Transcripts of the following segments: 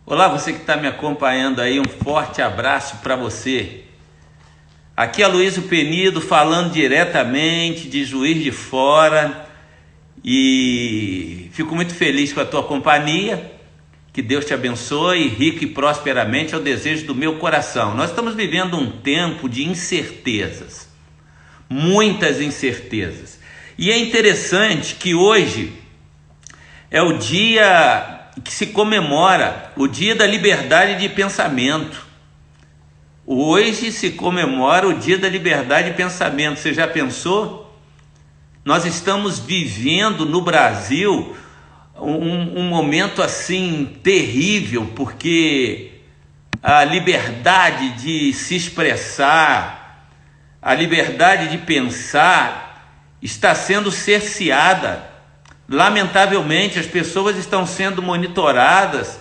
Olá, você que está me acompanhando aí, um forte abraço para você. Aqui é Aloysio Penido falando diretamente de Juiz de Fora e fico muito feliz com a tua companhia. Que Deus te abençoe, rico e prosperamente, é o desejo do meu coração. Nós estamos vivendo um tempo de incertezas, muitas incertezas. E é interessante que hoje é o dia que se comemora o Dia da Liberdade de Pensamento. Hoje se comemora o Dia da Liberdade de Pensamento. Você já pensou? Nós estamos vivendo no Brasil um momento assim terrível, porque a liberdade de se expressar, a liberdade de pensar está sendo cerceada. Lamentavelmente, as pessoas estão sendo monitoradas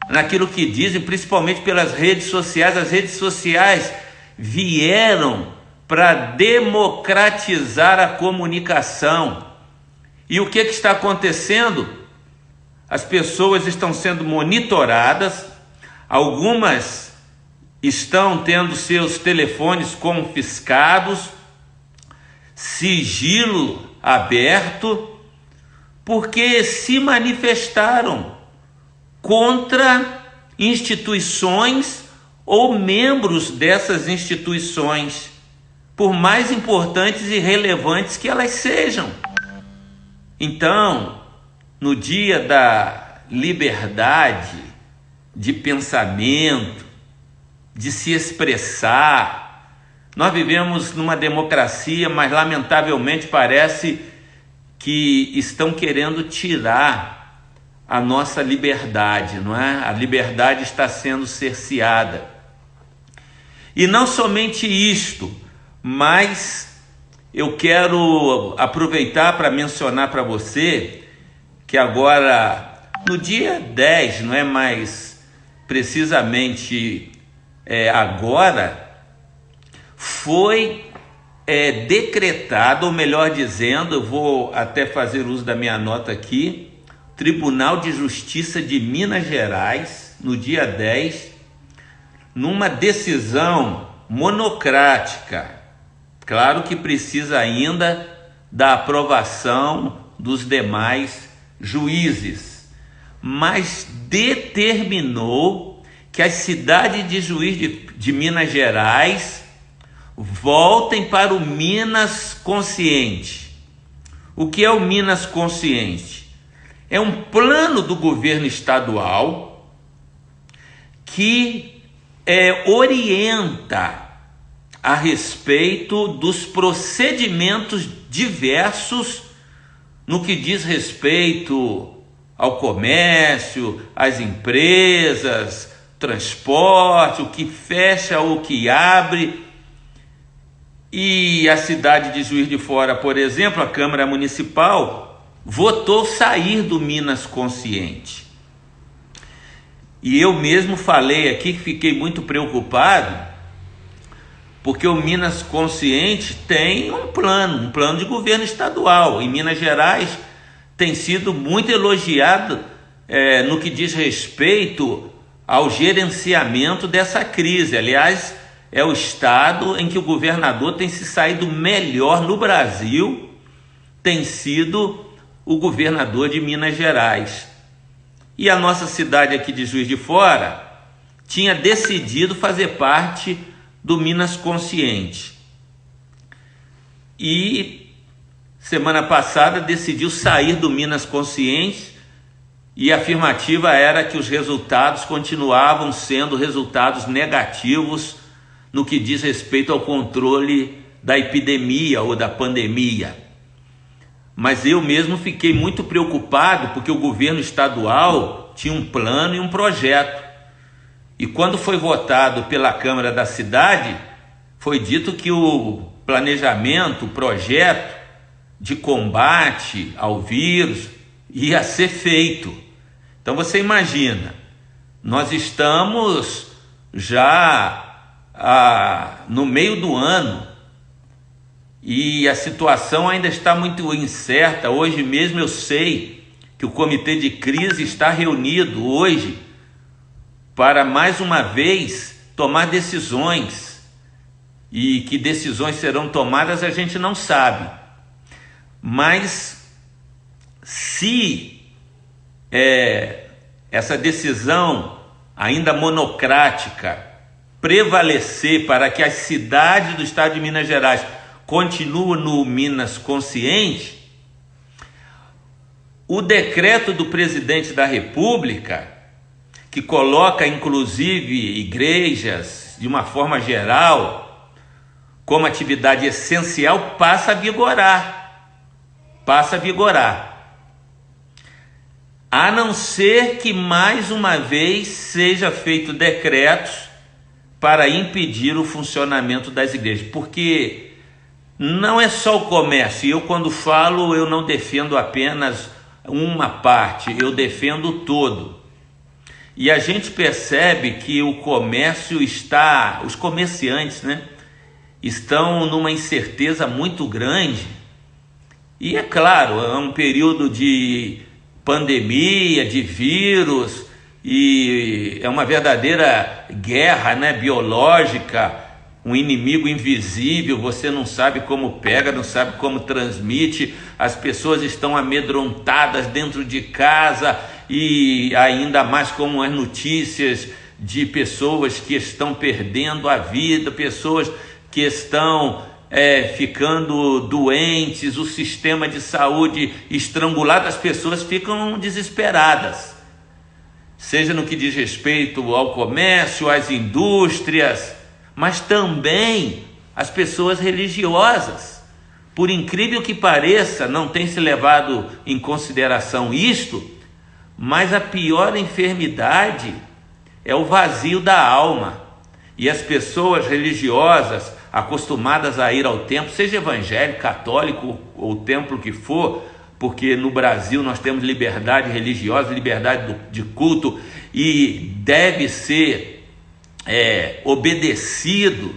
naquilo que dizem, principalmente pelas redes sociais. As redes sociais vieram para democratizar a comunicação. E o que está acontecendo? As pessoas estão sendo monitoradas, algumas estão tendo seus telefones confiscados, sigilo aberto, porque se manifestaram contra instituições ou membros dessas instituições, por mais importantes e relevantes que elas sejam. Então, no dia da liberdade de pensamento, de se expressar, nós vivemos numa democracia, mas lamentavelmente parece que estão querendo tirar a nossa liberdade, não é? A liberdade está sendo cerceada. E não somente isto, mas eu quero aproveitar para mencionar para você que agora, no dia 10, não é mais precisamente agora, foi decretado, ou melhor dizendo, eu vou até fazer uso da minha nota aqui, Tribunal de Justiça de Minas Gerais, no dia 10, numa decisão monocrática, claro que precisa ainda da aprovação dos demais juízes, mas determinou que a cidade de Juiz de Minas Gerais voltem para o Minas Consciente. O que é o Minas Consciente? É um plano do governo estadual que orienta a respeito dos procedimentos diversos no que diz respeito ao comércio, às empresas, transporte, o que fecha ou o que abre. E a cidade de Juiz de Fora, por exemplo, a Câmara Municipal votou sair do Minas Consciente. E eu mesmo falei aqui que fiquei muito preocupado, porque o Minas Consciente tem um plano de governo estadual. Em Minas Gerais tem sido muito elogiado no que diz respeito ao gerenciamento dessa crise. Aliás, é o estado em que o governador tem se saído melhor no Brasil, tem sido o governador de Minas Gerais. E a nossa cidade aqui de Juiz de Fora tinha decidido fazer parte do Minas Consciente. E semana passada decidiu sair do Minas Consciente, e a afirmativa era que os resultados continuavam sendo resultados negativos no que diz respeito ao controle da epidemia ou da pandemia. Mas eu mesmo fiquei muito preocupado, porque o governo estadual tinha um plano e um projeto. E quando foi votado pela Câmara da cidade, foi dito que o planejamento, o projeto de combate ao vírus ia ser feito. Então você imagina, nós estamos já no meio do ano e a situação ainda está muito incerta. Hoje mesmo eu sei que o comitê de crise está reunido hoje para mais uma vez tomar decisões, e que decisões serão tomadas a gente não sabe, mas se essa decisão ainda monocrática prevalecer para que as cidades do estado de Minas Gerais continuem no Minas Consciente, o decreto do presidente da República, que coloca inclusive igrejas de uma forma geral como atividade essencial, passa a vigorar. A não ser que mais uma vez seja feito decretos para impedir o funcionamento das igrejas, porque não é só o comércio. Eu, quando falo, eu não defendo apenas uma parte, eu defendo o todo. E a gente percebe que o comércio os comerciantes, estão numa incerteza muito grande. E é claro, é um período de pandemia, de vírus, e é uma verdadeira guerra, biológica, um inimigo invisível, você não sabe como pega, não sabe como transmite, as pessoas estão amedrontadas dentro de casa, e ainda mais com as notícias de pessoas que estão perdendo a vida, pessoas que estão ficando doentes, o sistema de saúde estrangulado, as pessoas ficam desesperadas, seja no que diz respeito ao comércio, às indústrias, mas também as pessoas religiosas. Por incrível que pareça, não tem se levado em consideração isto, mas a pior enfermidade é o vazio da alma. E as pessoas religiosas, acostumadas a ir ao templo, seja evangélico, católico ou templo que for, porque no Brasil nós temos liberdade religiosa, liberdade de culto, e deve ser obedecido,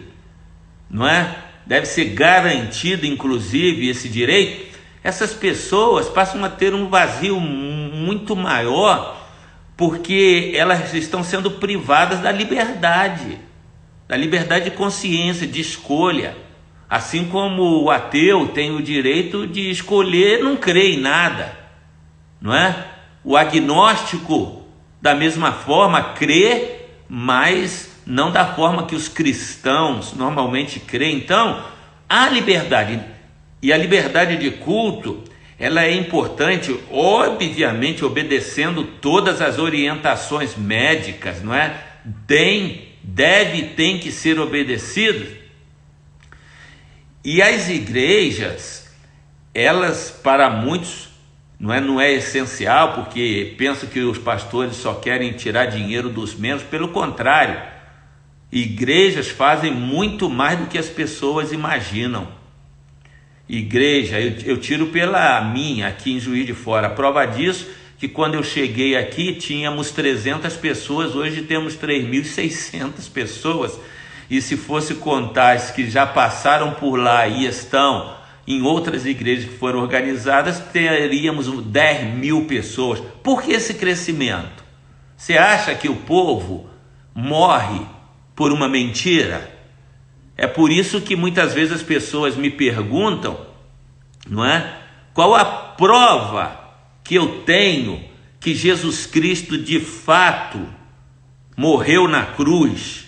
não é? Deve ser garantido, inclusive, esse direito. Essas pessoas passam a ter um vazio muito maior, porque elas estão sendo privadas da liberdade de consciência, de escolha. Assim como o ateu tem o direito de escolher não crer em nada, não é? O agnóstico, da mesma forma, crê, mas não da forma que os cristãos normalmente creem. Então, há liberdade, e a liberdade de culto, ela é importante, obviamente, obedecendo todas as orientações médicas, não é? Tem que ser obedecido. E as igrejas, elas, para muitos, não é essencial, porque pensam que os pastores só querem tirar dinheiro dos membros. Pelo contrário, igrejas fazem muito mais do que as pessoas imaginam. Igreja, eu tiro pela minha aqui em Juiz de Fora, a prova disso, que quando eu cheguei aqui tínhamos 300 pessoas, hoje temos 3.600 pessoas, e se fosse contar as que já passaram por lá e estão em outras igrejas que foram organizadas, teríamos 10.000 pessoas. Por que esse crescimento? Você acha que o povo morre por uma mentira? É por isso que muitas vezes as pessoas me perguntam, não é? Qual a prova que eu tenho que Jesus Cristo de fato morreu na cruz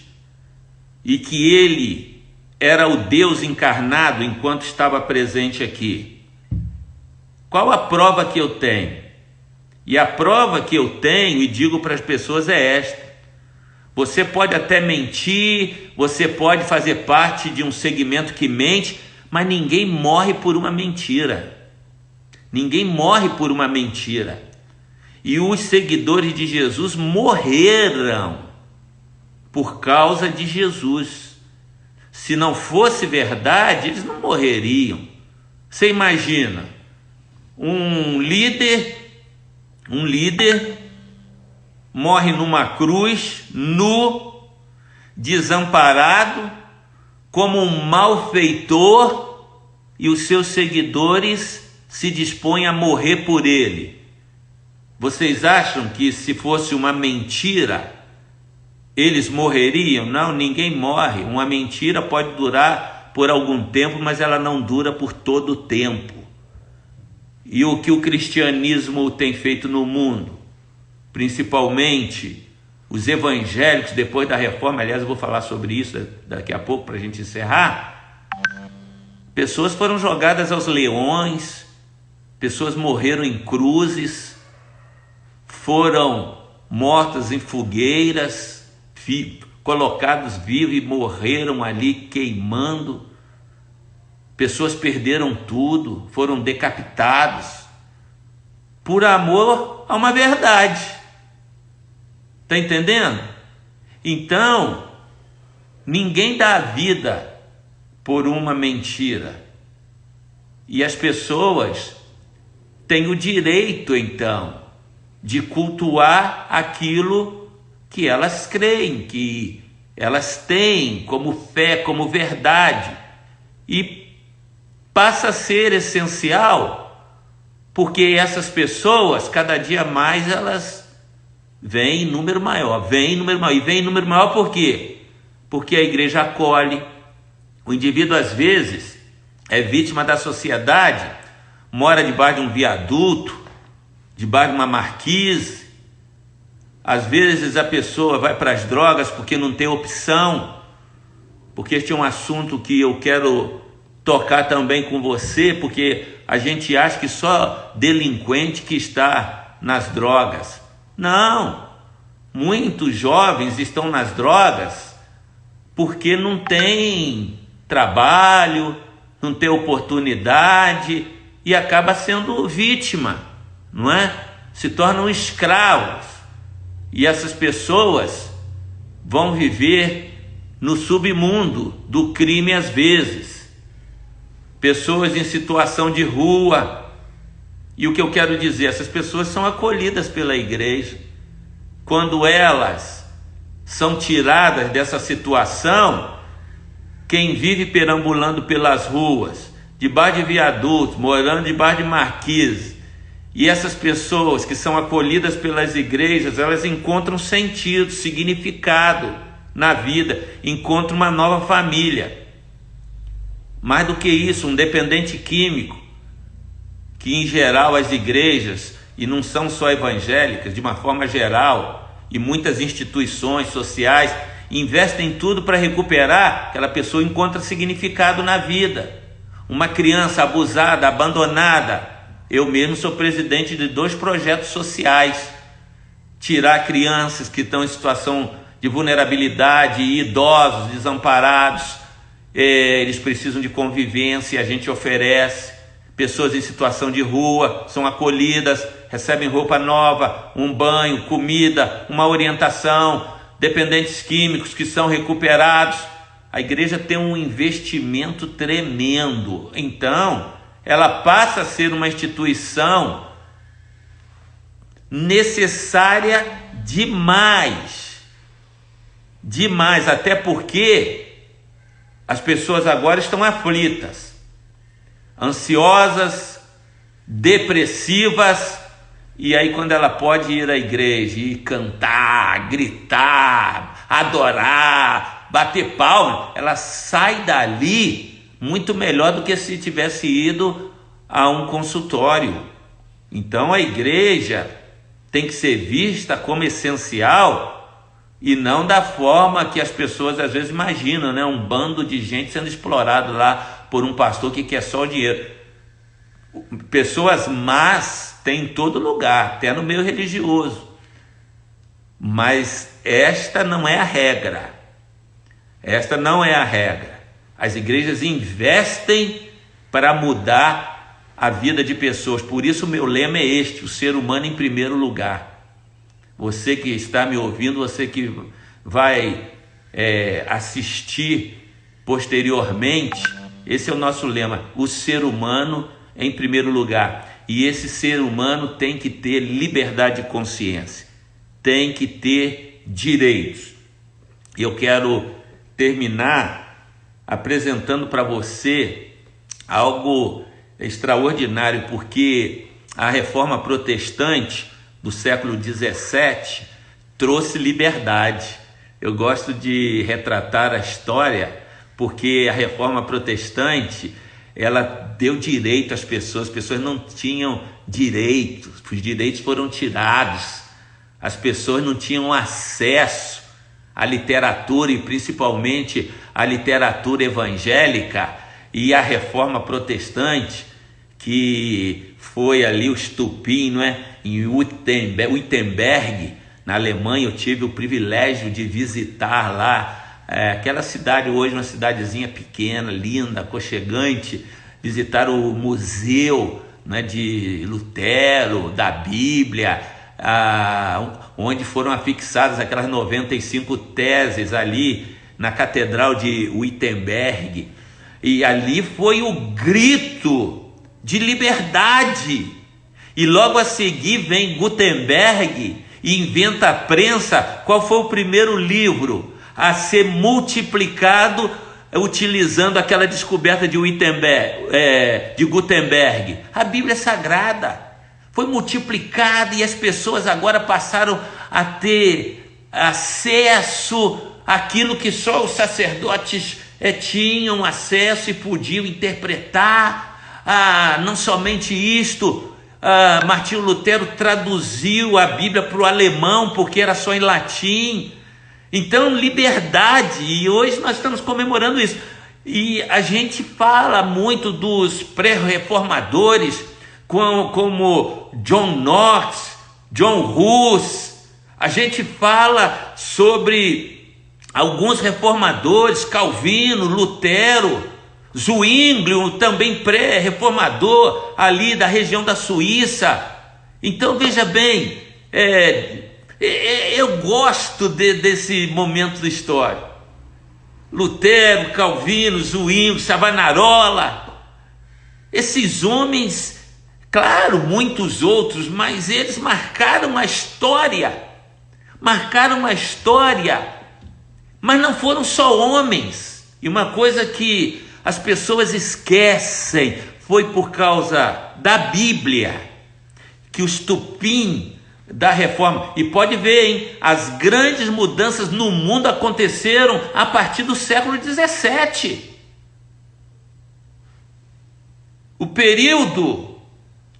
e que ele era o Deus encarnado enquanto estava presente aqui? Qual a prova que eu tenho? E a prova que eu tenho e digo para as pessoas é esta: você pode até mentir, você pode fazer parte de um segmento que mente, mas ninguém morre por uma mentira. Ninguém morre por uma mentira. E os seguidores de Jesus morreram por causa de Jesus. Se não fosse verdade, eles não morreriam. Você imagina um líder morre numa cruz, nu, desamparado, como um malfeitor, e os seus seguidores se dispõem a morrer por ele. Vocês acham que se fosse uma mentira, eles morreriam? Não, ninguém morre. Uma mentira pode durar por algum tempo, mas ela não dura por todo o tempo. E o que o cristianismo tem feito no mundo, principalmente os evangélicos, depois da reforma, aliás, eu vou falar sobre isso daqui a pouco para a gente encerrar, pessoas foram jogadas aos leões, pessoas morreram em cruzes, foram mortas em fogueiras, colocados vivos e morreram ali queimando. Pessoas perderam tudo, foram decapitados por amor a uma verdade. Está entendendo? Então, ninguém dá a vida por uma mentira. E as pessoas têm o direito, então, de cultuar aquilo que elas creem, que elas têm como fé, como verdade. E passa a ser essencial, porque essas pessoas, cada dia mais, elas vêm em número maior, e vem em número maior por quê? Porque a igreja acolhe. O indivíduo, às vezes, é vítima da sociedade, mora debaixo de um viaduto, debaixo de uma marquise. Às vezes a pessoa vai para as drogas porque não tem opção, porque este é um assunto que eu quero tocar também com você, porque a gente acha que só delinquente que está nas drogas. Não, muitos jovens estão nas drogas porque não tem trabalho, não tem oportunidade e acaba sendo vítima, não é? Se tornam escravos. E essas pessoas vão viver no submundo do crime às vezes. Pessoas em situação de rua. E o que eu quero dizer, essas pessoas são acolhidas pela igreja. Quando elas são tiradas dessa situação, quem vive perambulando pelas ruas, debaixo de viadutos, morando debaixo de marquise, e essas pessoas que são acolhidas pelas igrejas, elas encontram sentido, significado na vida, encontram uma nova família. Mais do que isso, um dependente químico, que em geral as igrejas, e não são só evangélicas, de uma forma geral, e muitas instituições sociais, investem tudo para recuperar, aquela pessoa encontra significado na vida. Uma criança abusada, abandonada, eu mesmo sou presidente de 2 projetos sociais, tirar crianças que estão em situação de vulnerabilidade, idosos, desamparados, eles precisam de convivência, a gente oferece. Pessoas em situação de rua são acolhidas, recebem roupa nova, um banho, comida, uma orientação. Dependentes químicos que são recuperados. A igreja tem um investimento tremendo. Então, ela passa a ser uma instituição necessária demais. Demais, até porque as pessoas agora estão aflitas, ansiosas, depressivas, e aí quando ela pode ir à igreja e cantar, gritar, adorar, bater palma, ela sai dali muito melhor do que se tivesse ido a um consultório. Então a igreja tem que ser vista como essencial e não da forma que as pessoas às vezes imaginam, né? Um bando de gente sendo explorado lá por um pastor que quer só o dinheiro. Pessoas más tem em todo lugar, até no meio religioso. Mas esta não é a regra. Esta não é a regra. As igrejas investem para mudar a vida de pessoas. Por isso o meu lema é este: o ser humano em primeiro lugar. Você que está me ouvindo, você que vai assistir posteriormente, esse é o nosso lema: o ser humano em primeiro lugar. E esse ser humano tem que ter liberdade de consciência, tem que ter direitos. Eu quero terminar apresentando para você algo extraordinário, porque a reforma protestante do século XVII trouxe liberdade. Eu gosto de retratar a história porque a reforma protestante, ela deu direito às pessoas não tinham direitos, os direitos foram tirados, as pessoas não tinham acesso à literatura e principalmente à literatura evangélica. E a reforma protestante, que foi ali o estupim, não é? Em Wittenberg, na Alemanha. Eu tive o privilégio de visitar lá aquela cidade, hoje uma cidadezinha pequena, linda, aconchegante, visitar o museu, né, de Lutero, da Bíblia, onde foram afixadas aquelas 95 teses ali na Catedral de Wittenberg. E ali foi o grito de liberdade. E logo a seguir vem Gutenberg e inventa a prensa. Qual foi o primeiro livro a ser multiplicado utilizando aquela descoberta de Gutenberg? A Bíblia Sagrada foi multiplicada e as pessoas agora passaram a ter acesso àquilo que só os sacerdotes tinham acesso e podiam interpretar. Não somente isto, Martinho Lutero traduziu a Bíblia para o alemão, porque era só em latim. Então, liberdade, e hoje nós estamos comemorando isso. E a gente fala muito dos pré-reformadores, como John Knox, John Hus. A gente fala sobre alguns reformadores, Calvino, Lutero, Zwinglio, também pré-reformador ali da região da Suíça. Então veja bem, eu gosto desse momento da história. Lutero, Calvino, Zwinglio, Savonarola, esses homens, claro, muitos outros, mas eles marcaram a história, mas não foram só homens. E uma coisa que as pessoas esquecem, foi por causa da Bíblia que o estupim da reforma, e pode ver, hein, as grandes mudanças no mundo aconteceram a partir do século 17. O período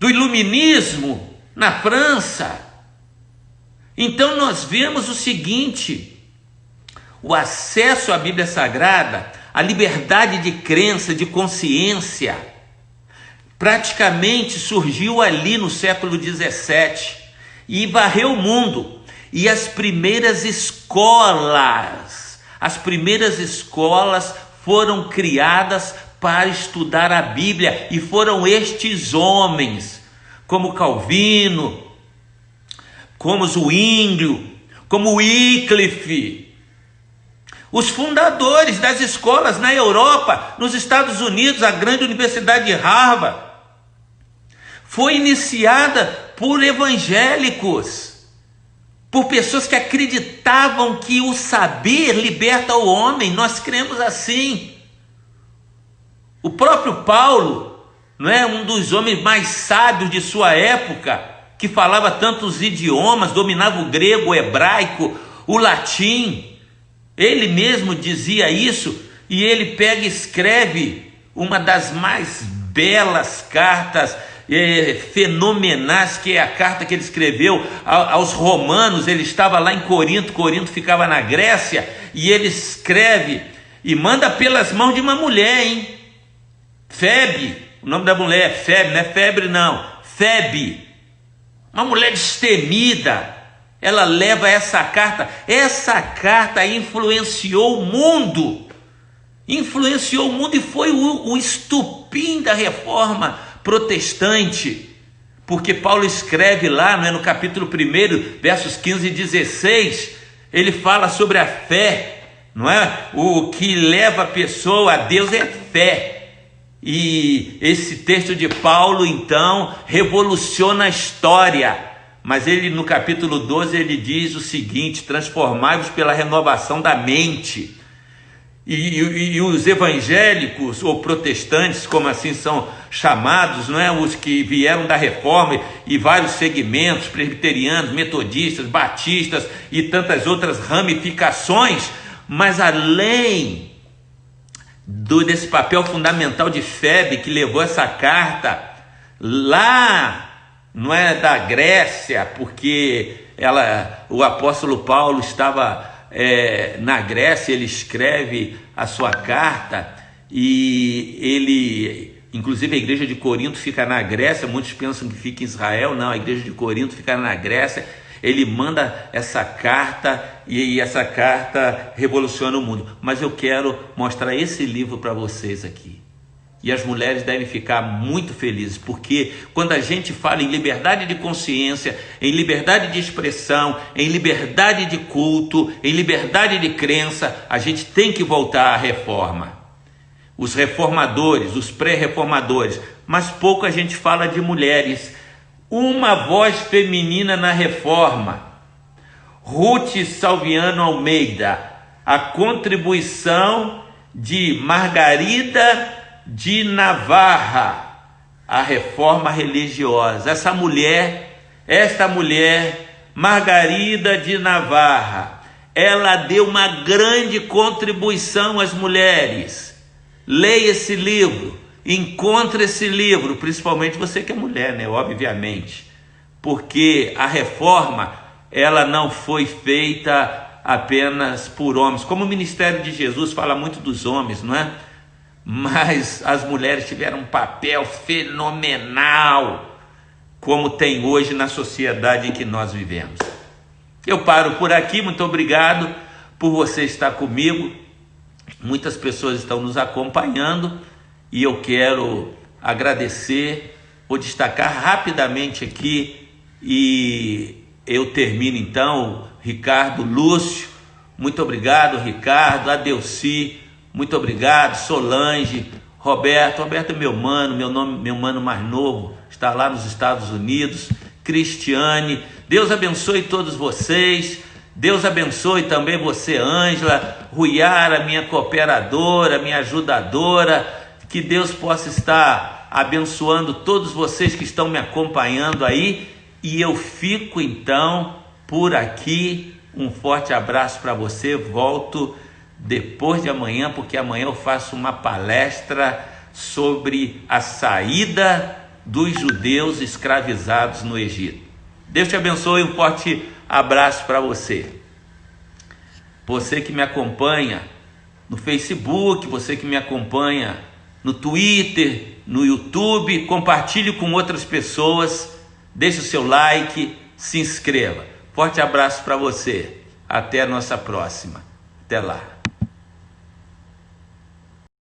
do iluminismo na França. Então nós vemos o seguinte: o acesso à Bíblia Sagrada, a liberdade de crença, de consciência, praticamente surgiu ali no século 17 e varreu o mundo. E as primeiras escolas foram criadas para estudar a Bíblia, e foram estes homens, como Calvino, como Zwinglio, como Wycliffe, os fundadores das escolas na Europa, nos Estados Unidos. A grande universidade de Harvard foi iniciada por evangélicos, por pessoas que acreditavam que o saber liberta o homem. Nós cremos assim. O próprio Paulo, não é, um dos homens mais sábios de sua época, que falava tantos idiomas, dominava o grego, o hebraico, o latim. Ele mesmo dizia isso, e ele pega e escreve uma das mais belas cartas, fenomenais, que é a carta que ele escreveu aos romanos. Ele estava lá em Corinto ficava na Grécia, e ele escreve e manda pelas mãos de uma mulher, hein? Febe, o nome da mulher é Febe, não é febre não, Febe, uma mulher destemida. Ela leva essa carta influenciou o mundo, e foi o estupim da reforma protestante, porque Paulo escreve lá, não é, no capítulo 1, versos 15 e 16, ele fala sobre a fé, não é? O que leva a pessoa a Deus é fé. E esse texto de Paulo, então, revoluciona a história. Mas ele, no capítulo 12, ele diz o seguinte: transformai-vos pela renovação da mente. E os evangélicos ou protestantes, como assim são chamados, não é? Os que vieram da Reforma e vários segmentos, presbiterianos, metodistas, batistas e tantas outras ramificações, mas além desse papel fundamental de Febe, que levou essa carta lá, não é, da Grécia, porque o apóstolo Paulo estava na Grécia, ele escreve a sua carta e ele, inclusive a igreja de Corinto fica na Grécia, muitos pensam que fica em Israel, não, a igreja de Corinto fica na Grécia. Ele manda essa carta e essa carta revoluciona o mundo. Mas eu quero mostrar esse livro para vocês aqui. E as mulheres devem ficar muito felizes, porque quando a gente fala em liberdade de consciência, em liberdade de expressão, em liberdade de culto, em liberdade de crença, a gente tem que voltar à reforma. Os reformadores, os pré-reformadores, mas pouco a gente fala de mulheres. Uma voz feminina na reforma. Ruth Salviano Almeida, a contribuição de Margarida de Navarra, a reforma religiosa. Esta mulher, Margarida de Navarra, ela deu uma grande contribuição às mulheres. Leia esse livro, encontre esse livro, principalmente você que é mulher, né? Obviamente, porque a reforma, ela não foi feita apenas por homens, como o ministério de Jesus fala muito dos homens, não é? Mas as mulheres tiveram um papel fenomenal, como tem hoje na sociedade em que nós vivemos. Eu paro por aqui, muito obrigado por você estar comigo. Muitas pessoas estão nos acompanhando e eu quero agradecer. Vou destacar rapidamente aqui e eu termino então. Ricardo Lúcio, muito obrigado. Ricardo, Adelci, muito obrigado. Solange, Roberto é meu mano, meu mano mais novo, está lá nos Estados Unidos. Cristiane, Deus abençoe todos vocês. Deus abençoe também você, Ângela, Ruiara, minha cooperadora, minha ajudadora. Que Deus possa estar abençoando todos vocês que estão me acompanhando aí. E eu fico então por aqui. Um forte abraço para você. Volto depois de amanhã, porque amanhã eu faço uma palestra sobre a saída dos judeus escravizados no Egito. Deus te abençoe, um forte abraço para você. Você que me acompanha no Facebook, você que me acompanha no Twitter, no YouTube, compartilhe com outras pessoas, deixe o seu like, se inscreva. Forte abraço para você. Até a nossa próxima. Até lá.